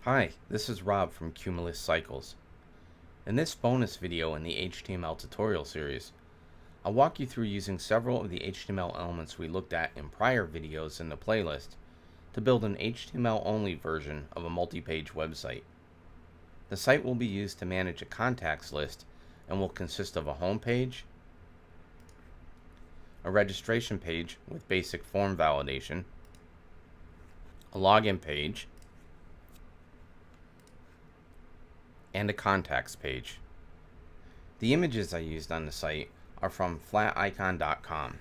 Hi, this is Rob from Cumulus Cycles. In this bonus video in the HTML tutorial series, I'll walk you through using several of the HTML elements we looked at in prior videos in the playlist to build an HTML-only version of a multi-page website. The site will be used to manage a contacts list and will consist of a home page, a registration page with basic form validation, a login page, and a contacts page. The images I used on the site are from flaticon.com,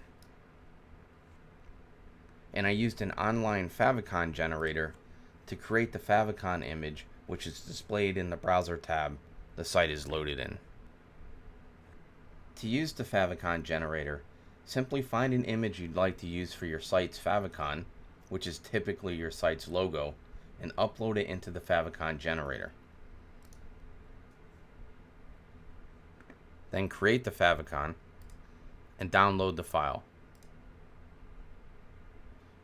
and I used an online favicon generator to create the favicon image, which is displayed in the browser tab the site is loaded in. To use the favicon generator, simply find an image you'd like to use for your site's favicon, which is typically your site's logo, and upload it into the favicon generator. Then create the favicon and download the file.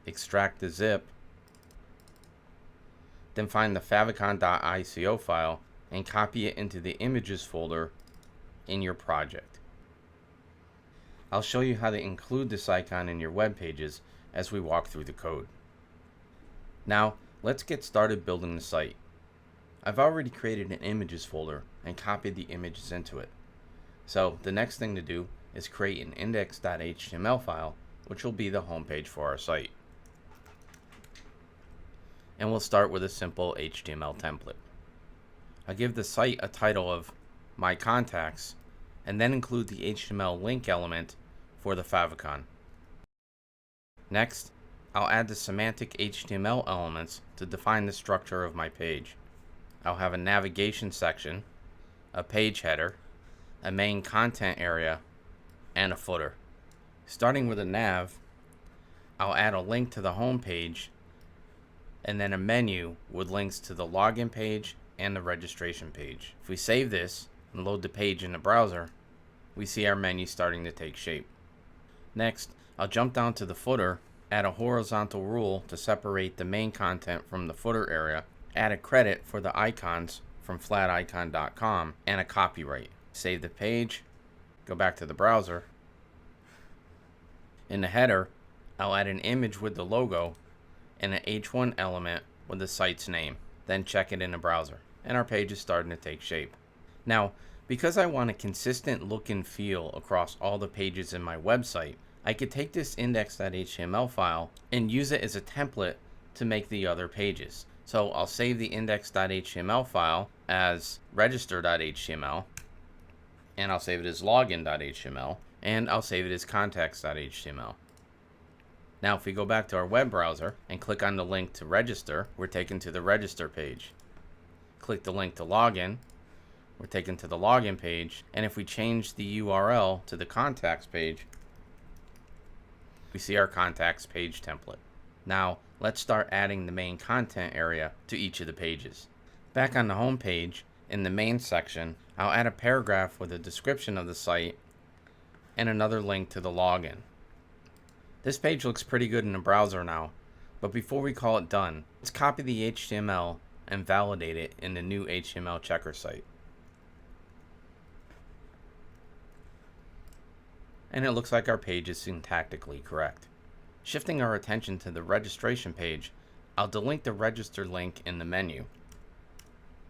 Extract the zip, then find the favicon.ico file and copy it into the images folder in your project. I'll show you how to include this icon in your web pages as we walk through the code. Now, let's get started building the site. I've already created an images folder and copied the images into it. So the next thing to do is create an index.html file, which will be the home page for our site. And we'll start with a simple HTML template. I'll give the site a title of My Contacts, and then include the HTML link element for the favicon. Next, I'll add the semantic HTML elements to define the structure of my page. I'll have a navigation section, a page header, a main content area, and a footer. Starting with a nav, I'll add a link to the home page and then a menu with links to the login page and the registration page. If we save this and load the page in the browser, we see our menu starting to take shape. Next, I'll jump down to the footer, add a horizontal rule to separate the main content from the footer area, add a credit for the icons from flaticon.com, and a copyright. Save the page, go back to the browser. In the header, I'll add an image with the logo and an H1 element with the site's name. Then check it in the browser, and our page is starting to take shape. Now, because I want a consistent look and feel across all the pages in my website, I could take this index.html file and use it as a template to make the other pages. So I'll save the index.html file as register.html, and I'll save it as login.html, and I'll save it as contacts.html. Now if we go back to our web browser and click on the link to register, we're taken to the register page. Click the link to login, we're taken to the login page, and if we change the URL to the contacts page, we see our contacts page template. Now let's start adding the main content area to each of the pages. Back on the home page, in the main section, I'll add a paragraph with a description of the site and another link to the login. This page looks pretty good in the browser now, but before we call it done, let's copy the HTML and validate it in the new HTML checker site. And it looks like our page is syntactically correct. Shifting our attention to the registration page, I'll delete the register link in the menu.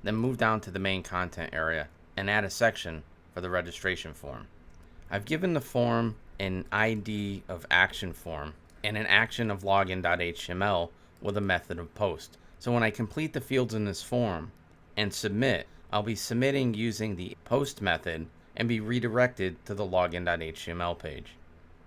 Then move down to the main content area and add a section for the registration form. I've given the form an ID of action form and an action of login.html with a method of post. So when I complete the fields in this form and submit, I'll be submitting using the post method and be redirected to the login.html page.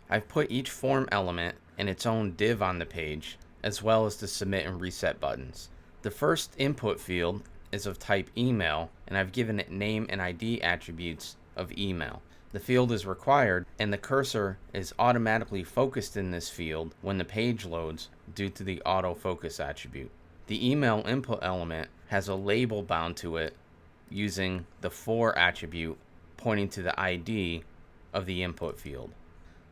I've put each form element in its own div on the page, as well as the submit and reset buttons. The first input field is of type email, and I've given it name and ID attributes of email. The field is required, and the cursor is automatically focused in this field when the page loads due to the autofocus attribute. The email input element has a label bound to it using the for attribute pointing to the ID of the input field.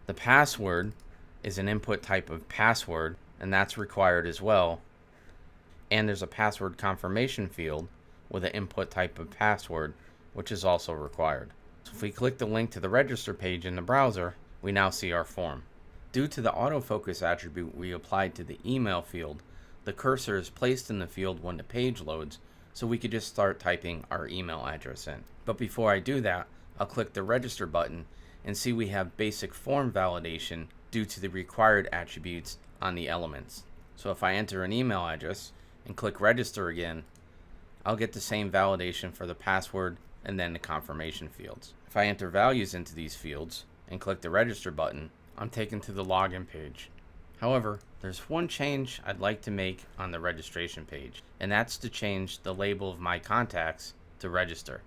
The password is an input type of password, and that's required as well. And there's a password confirmation field with an input type of password, which is also required. So if we click the link to the register page in the browser, we now see our form. Due to the autofocus attribute we applied to the email field, the cursor is placed in the field when the page loads, so we could just start typing our email address in. But before I do that, I'll click the register button and see we have basic form validation due to the required attributes on the elements. So if I enter an email address and click register again, I'll get the same validation for the password and then the confirmation fields. If I enter values into these fields and click the register button, I'm taken to the login page. However, there's one change I'd like to make on the registration page, and that's to change the label of my contacts to register.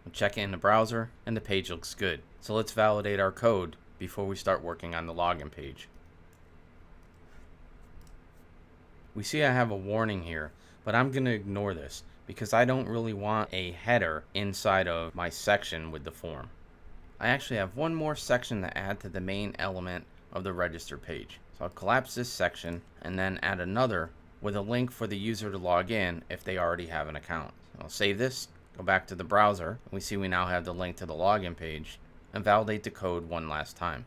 We'll check it in the browser and the page looks good. So let's validate our code before we start working on the login page. We see I have a warning here, but I'm going to ignore this because I don't really want a header inside of my section with the form. I actually have one more section to add to the main element of the register page. So I'll collapse this section and then add another with a link for the user to log in if they already have an account. I'll save this, go back to the browser, and we see we now have the link to the login page, and validate the code one last time.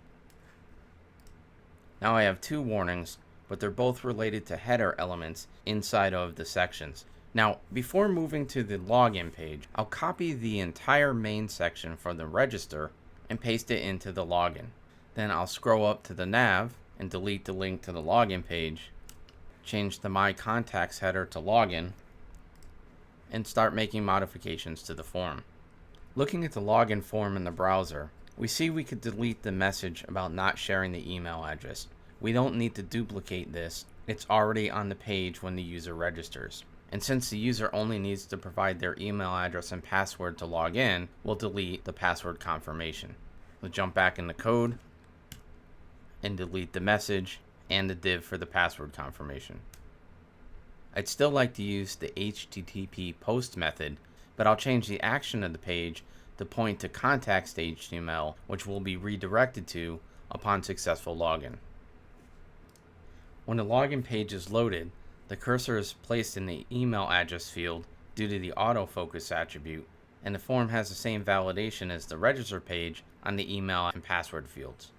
Now I have two warnings, but they're both related to header elements inside of the sections. Now, before moving to the login page, I'll copy the entire main section from the register and paste it into the login. Then I'll scroll up to the nav and delete the link to the login page, change the My Contacts header to login, and start making modifications to the form. Looking at the login form in the browser, we see we could delete the message about not sharing the email address. We don't need to duplicate this. It's already on the page when the user registers. And since the user only needs to provide their email address and password to log in, we'll delete the password confirmation. We'll jump back in the code and delete the message and the div for the password confirmation. I'd still like to use the HTTP post method, but I'll change the action of the page to point to contacts.html, which will be redirected to upon successful login. When the login page is loaded, the cursor is placed in the email address field due to the autofocus attribute, and the form has the same validation as the register page on the email and password fields.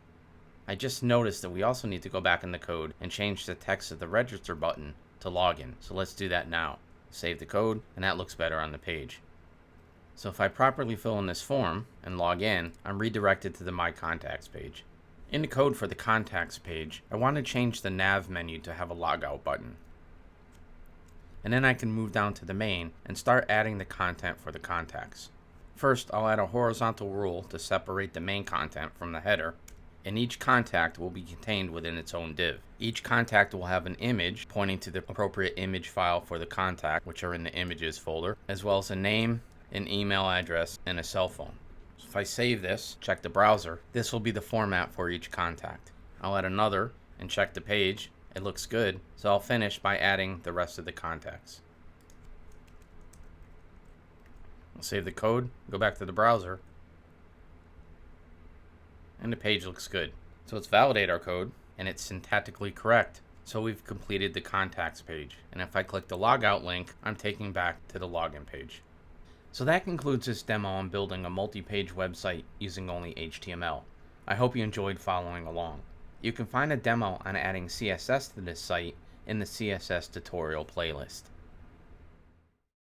I just noticed that we also need to go back in the code and change the text of the register button to login. So let's do that now. Save the code, and that looks better on the page. So if I properly fill in this form and log in, I'm redirected to the My Contacts page. In the code for the Contacts page, I want to change the nav menu to have a logout button. And then I can move down to the main and start adding the content for the contacts. First, I'll add a horizontal rule to separate the main content from the header, and each contact will be contained within its own div. Each contact will have an image pointing to the appropriate image file for the contact, which are in the images folder, as well as a name, an email address, and a cell phone. So if I save this, check the browser, this will be the format for each contact. I'll add another and check the page. It looks good, so I'll finish by adding the rest of the contacts. I'll save the code, go back to the browser, and the page looks good. So let's validate our code, and it's syntactically correct. So we've completed the contacts page, and if I click the logout link, I'm taken back to the login page. So that concludes this demo on building a multi-page website using only HTML. I hope you enjoyed following along. You can find a demo on adding CSS to this site in the CSS tutorial playlist.